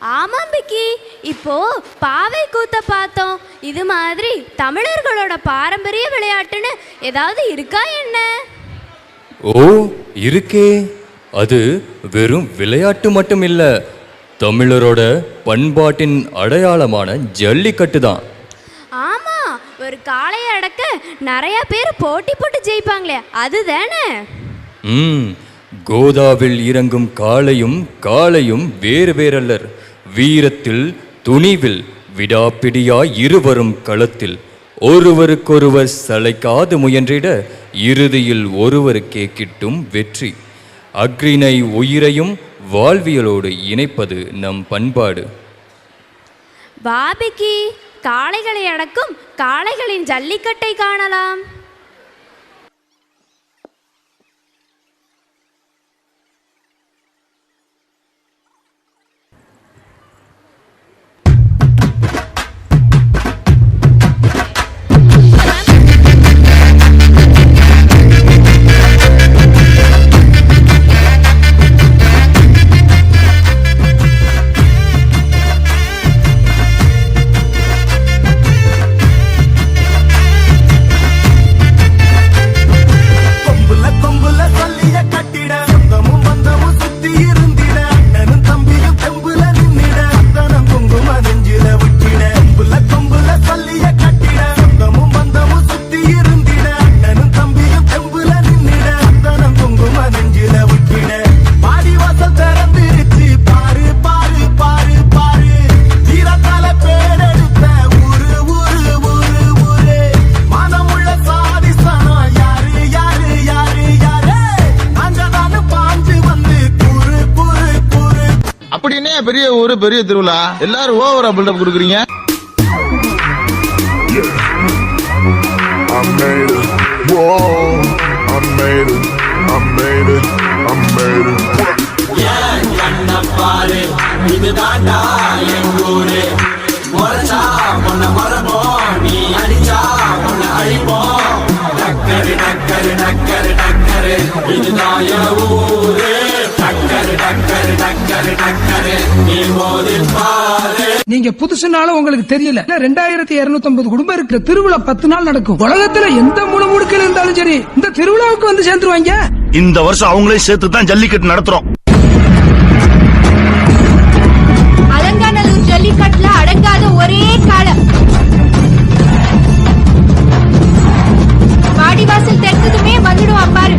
ஆமாம் பிக்கி, இப்போ பாவை கூத்த பார்த்தோம். இது மாதிரி தமிழர்களோட பாரம்பரிய விளையாட்டுன்னு ஏதாவது இருக்கா என்ன? ஓ இருக்கே. அது வெறும் விளையாட்டு மட்டும் இல்ல, தமிழரோட பண்பாட்டின் அடையாளமான ஜல்லிக்கட்டு தான். ஆமா, ஒரு காளையை அடக்க நிறைய பேர் போட்டி போட்டு ஜெயிப்பாங்களே, அதுதானே? கோதாவில் இறங்கும் காளையும் காளையும் வேறு வேறல்லர். வீரத்தில் துணிவில் விடாப்பிடியாய் இருவரும் களத்தில் ஒருவருக்கொருவர் சளைக்காது முயன்றிட இறுதியில் ஒருவருக்கே கிட்டும் வெற்றி. அக்ரிணை உயிரையும் வாழ்வியலோடு இணைப்பது நம் பண்பாடு. பாபிக்கு காளைகளை அடக்கும் காளைகளின் ஜல்லிக்கட்டை காணலாம். பெரிய ஊரு பெரிய திருவிழா, எல்லாரும் ஓவரா பில்டப் கொடுக்குறீங்க. நீங்க புதுசுனால உங்களுக்கு தெரியல, 2250 குடும்பம் இருக்கிற திருவிழா 10 நாள் நடக்கும். உலகத்துல எந்த முடுக்கில் இருந்தாலும் சரி இந்த திருவிழாவுக்கு வந்து சேர்ந்துருவாங்க. இந்த வருஷம் அவங்களே சேர்த்து தான் ஜல்லிக்கட்டு நடத்துறோம். அலங்காநல்லூர் ஜல்லிக்கட்டுல அடங்காத ஒரே காலம். வாடிவாசல் தெரிஞ்சதுமே வந்துடும் அம்பாரு.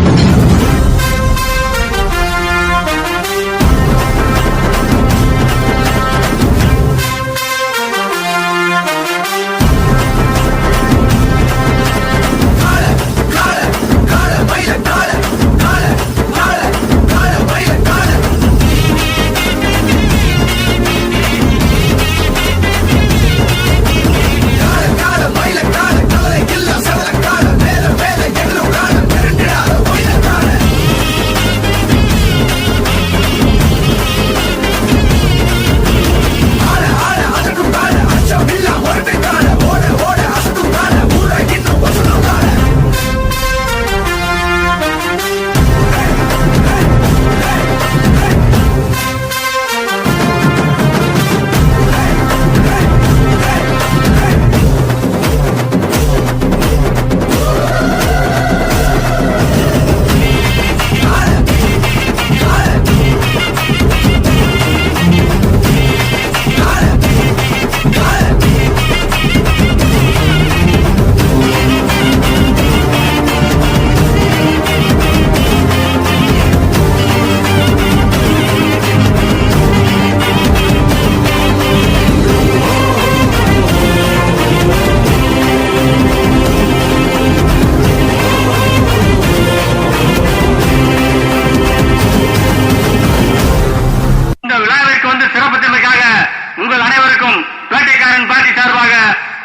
உங்கள் அனைவருக்கும் பேட்டைக்காரன் பாட்டி சார்பாக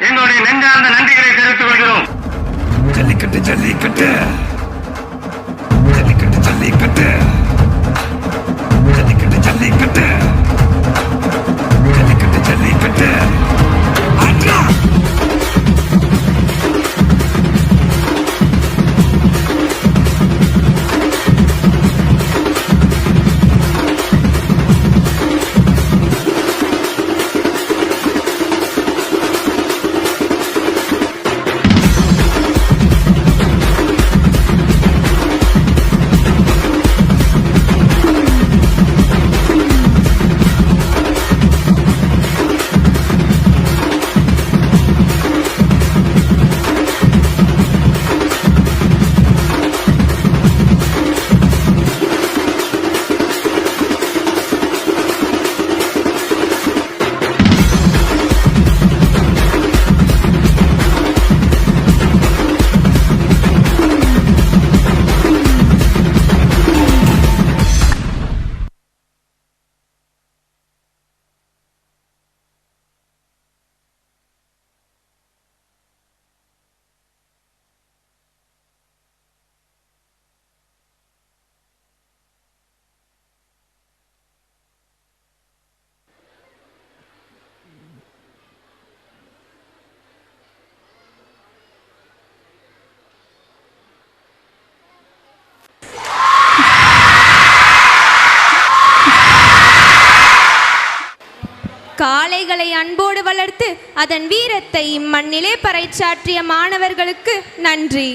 எங்களுடைய நெஞ்சார்ந்த நன்றிகளை தெரிவித்துக் கொள்கிறோம். ஜல்லிக்கட்டு ஜல்லிக்கட்டு ஜல்லிக்கட்டு ஜல்லிக்கட்டு ஜல்லிக்கட்டு ஜல்லிக்கட்டு ஜல்லிக்கட்டு ஜல்லிக்கட்டு ஆட்ரா. காளைகளை அன்போடு வளர்த்து அதன் வீரத்தை இம்மண்ணிலே பறைசாற்றிய மாணவர்களுக்கு நன்றி.